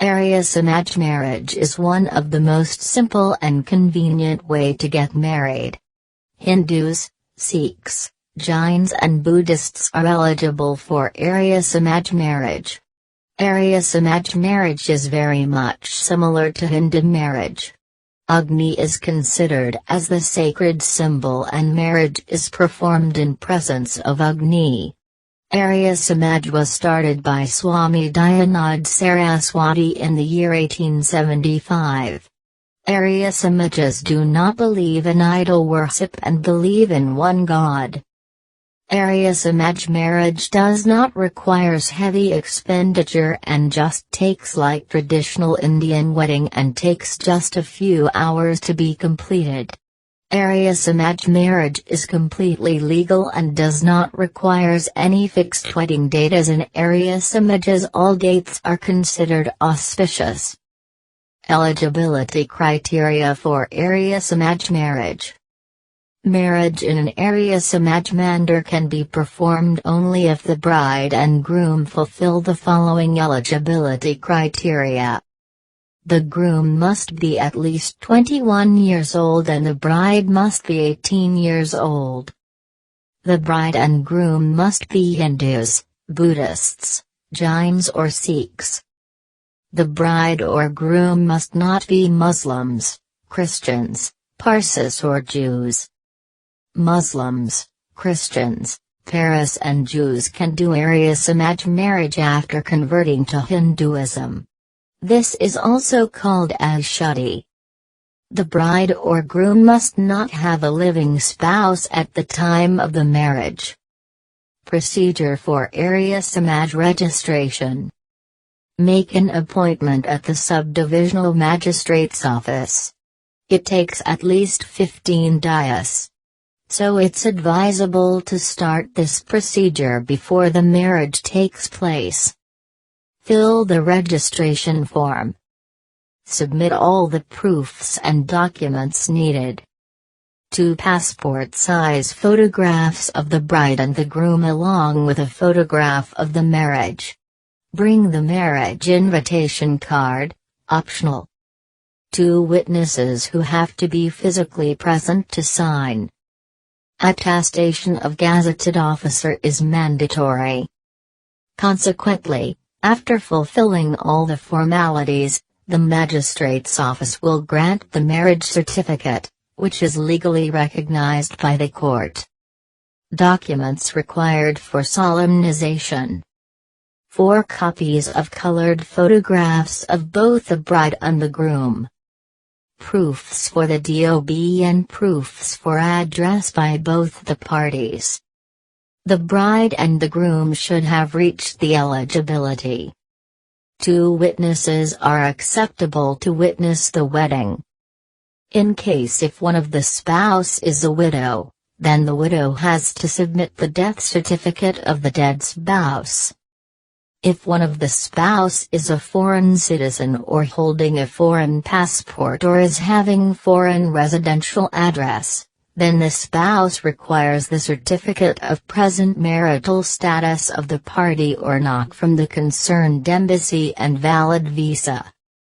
Arya Samaj marriage is one of the most simple and convenient way to get married. Hindus, Sikhs, Jains and Buddhists are eligible for Arya Samaj marriage. Arya Samaj marriage is very much similar to Hindu marriage. Agni is considered as the sacred symbol and marriage is performed in presence of Agni. Arya Samaj was started by Swami Dayanand Saraswati in the year 1875. Arya Samajas do not believe in idol worship and believe in one God. Arya Samaj marriage does not requires heavy expenditure and just takes like traditional Indian wedding and takes just a few hours to be completed. Arya Samaj marriage is completely legal and does not requires any fixed wedding date, as in Arya Samajas all dates are considered auspicious. Eligibility criteria for Arya Samaj marriage. Marriage in an Arya Samaj mandir can be performed only if the bride and groom fulfill the following eligibility criteria. The groom must be at least 21 years old and the bride must be 18 years old. The bride and groom must be Hindus, Buddhists, Jains or Sikhs. The bride or groom must not be Muslims, Christians, Parsis or Jews. Muslims, Christians, Parsis and Jews can do Arya Samaj marriage after converting to Hinduism. This is also called as shadi. The bride or groom must not have a living spouse at the time of the marriage. Procedure for Arya Samaj registration. Make an appointment at the subdivisional magistrate's office. It takes at least 15 days. So it's advisable to start this procedure before the marriage takes place. Fill the registration form. Submit all the proofs and documents needed. 2 passport-size photographs of the bride and the groom along with a photograph of the marriage. Bring the marriage invitation card, optional. 2 witnesses who have to be physically present to sign. Attestation of gazetted officer is mandatory. Consequently, after fulfilling all the formalities, the magistrate's office will grant the marriage certificate, which is legally recognized by the court. Documents required for solemnization. 4 copies of colored photographs of both the bride and the groom. Proofs for the DOB and proofs for address by both the parties. The bride and the groom should have reached the eligibility. 2 witnesses are acceptable to witness the wedding. In case if one of the spouse is a widow, then the widow has to submit the death certificate of the dead spouse. If one of the spouse is a foreign citizen or holding a foreign passport or is having foreign residential address, then the spouse requires the certificate of present marital status of the party or not from the concerned embassy and valid visa.